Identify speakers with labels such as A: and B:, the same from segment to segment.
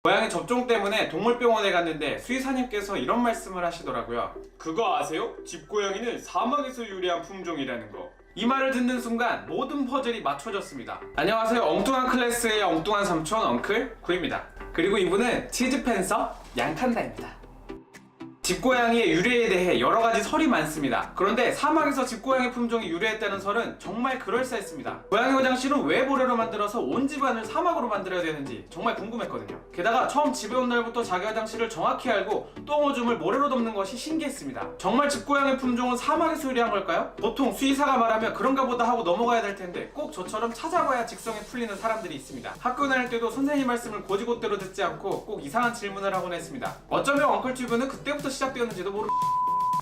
A: 고양이 접종 때문에 동물병원에 갔는데 수의사님께서 이런 말씀을 하시더라고요. 그거 아세요? 집고양이는 사막에서 유래한 품종이라는 거. 이 말을 듣는 순간 모든 퍼즐이 맞춰졌습니다. 안녕하세요. 엉뚱한 클래스의 엉뚱한 삼촌 엉클 구입니다. 그리고 이분은 치즈팬서 양칸다입니다. 집고양이의 유래에 대해 여러가지 설이 많습니다. 그런데 사막에서 집고양이 품종이 유래했다는 설은 정말 그럴싸했습니다. 고양이 화장실은 왜 모래로 만들어서 온 집안을 사막으로 만들어야 되는지 정말 궁금했거든요. 게다가 처음 집에 온 날부터 자기 화장실을 정확히 알고 똥오줌을 모래로 덮는 것이 신기했습니다. 정말 집고양이 품종은 사막에서 유래한 걸까요? 보통 수의사가 말하면 그런가 보다 하고 넘어가야 될 텐데 꼭 저처럼 찾아봐야 직성이 풀리는 사람들이 있습니다. 학교 다닐 때도 선생님 말씀을 곧이곧대로 듣지 않고 꼭 이상한 질문을 하곤 했습니다. 어쩌면 엉클튜브는 그때부터 시작되었는지도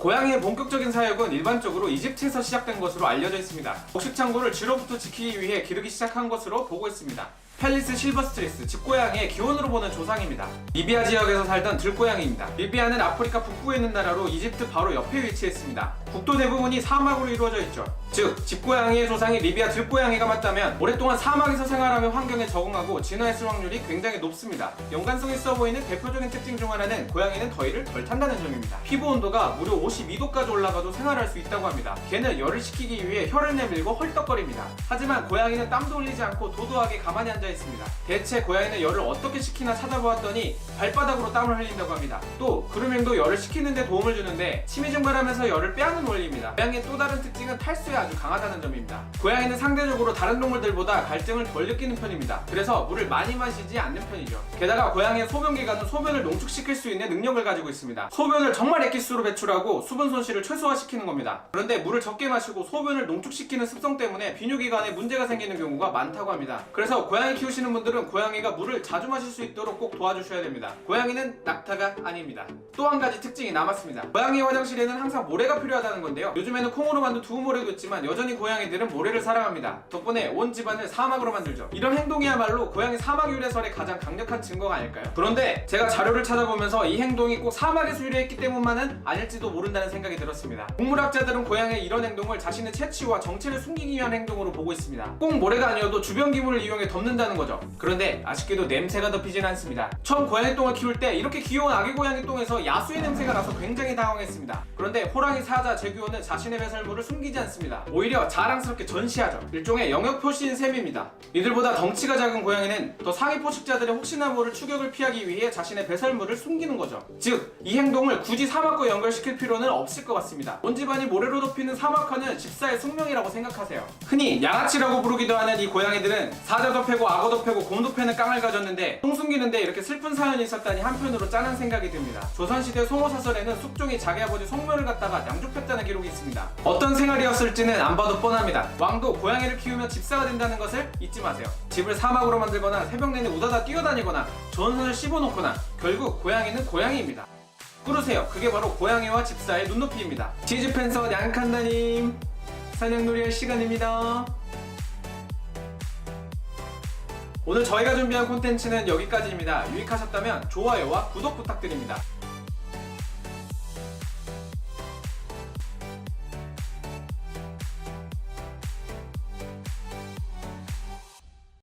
A: 고양이의 본격적인 사육은 일반적으로 이집트에서 시작된 것으로 알려져 있습니다. 곡식창고를 쥐로부터 지키기 위해 기르기 시작한 것으로 보고 있습니다. 펠리스 실버스트리스, 집고양이의 기원으로 보는 조상입니다. 리비아 지역에서 살던 들고양이입니다. 리비아는 아프리카 북부에 있는 나라로 이집트 바로 옆에 위치했습니다. 국토 대부분이 사막으로 이루어져 있죠. 즉, 집고양이의 조상이 리비아 들고양이가 맞다면 오랫동안 사막에서 생활하며 환경에 적응하고 진화했을 확률이 굉장히 높습니다. 연관성 있어 보이는 대표적인 특징 중 하나는 고양이는 더위를 덜 탄다는 점입니다. 피부 온도가 무려 52도까지 올라가도 생활할 수 있다고 합니다. 걔는 열을 식히기 위해 혀를 내밀고 헐떡거립니다. 하지만 고양이는 땀도 흘리지 않고 도도하게 가만히 앉아 있습니다. 대체 고양이는 열을 어떻게 식히나 찾아보았더니 발바닥으로 땀을 흘린다고 합니다. 또 그루밍도 열을 식히는 데 도움을 주는데 침이 증발하면서 열을 빼앗는 원리입니다. 고양이의 또 다른 특징은 탈수에 아주 강하다는 점입니다. 고양이는 상대적으로 다른 동물들보다 갈증을 덜 느끼는 편입니다. 그래서 물을 많이 마시지 않는 편이죠. 게다가 고양이의 소변기관은 소변을 농축시킬 수 있는 능력을 가지고 있습니다. 소변을 정말 액기스로 배출하고 수분 손실을 최소화시키는 겁니다. 그런데 물을 적게 마시고 소변을 농축시키는 습성 때문에 비뇨기관에 문제가 생기는 경우가 많다고 합니다. 그래서 고양이 키우시는 분들은 고양이가 물을 자주 마실 수 있도록 꼭 도와주셔야 됩니다. 고양이는 낙타가 아닙니다. 또 한 가지 특징이 남았습니다. 고양이 화장실에는 항상 모래가 필요하다는 건데요. 요즘에는 콩으로 만든 두부모래도 있지만 여전히 고양이들은 모래를 사랑합니다. 덕분에 온 집안을 사막으로 만들죠. 이런 행동이야말로 고양이 사막 유래설의 가장 강력한 증거가 아닐까요? 그런데 제가 자료를 찾아보면서 이 행동이 꼭 사막에서 유래했기 때문만은 아닐지도 모른다는 생각이 들었습니다. 동물학자들은 고양이의 이런 행동을 자신의 체취와 정체를 숨기기 위한 행동으로 보고 있습니다. 꼭 모래가 아니어도 주변 기물을 이용해 덮는다는 거죠. 그런데 아쉽게도 냄새가 덮이진 않습니다. 처음 고양이 똥을 키울 때 이렇게 귀여운 아기 고양이 똥에서 야수의 냄새가 나서 굉장히 당황했습니다. 그런데 호랑이, 사자, 제규어는 자신의 배설물을 숨기지 않습니다. 오히려 자랑스럽게 전시하죠. 일종의 영역 표시인 셈입니다. 이들보다 덩치가 작은 고양이는 더 상위 포식자들의 혹시나 모를 추격을 피하기 위해 자신의 배설물을 숨기는 거죠. 즉, 이 행동을 굳이 사막과 연결시킬 필요는 없을 것 같습니다. 온 집안이 모래로 덮이는 사막화는 집사의 숙명이라고 생각하세요. 흔히 양아치라고 부르기도 하는 이 고양이들은 사자도 패고 악어도 패고 곰도 패는 깡을 가졌는데 똥 숨기는데 이렇게 슬픈 사연이 있었다니 한편으로 짠한 생각이 듭니다. 조선시대 송호사설에는 숙종이 자기 아버지 송묘를 갖다가 양족했다는 기록이 있습니다. 어떤 생활이었을지는 안 봐도 뻔합니다. 왕도 고양이를 키우면 집사가 된다는 것을 잊지 마세요. 집을 사막으로 만들거나 새벽 내내 우다다 뛰어다니거나 전선을 씹어놓거나 결국 고양이는 고양이입니다. 꾸르세요. 그게 바로 고양이와 집사의 눈높이입니다. 치즈팬서 양칸다님, 사냥놀이 할 시간입니다. 오늘 저희가 준비한 콘텐츠는 여기까지입니다. 유익하셨다면 좋아요와 구독 부탁드립니다.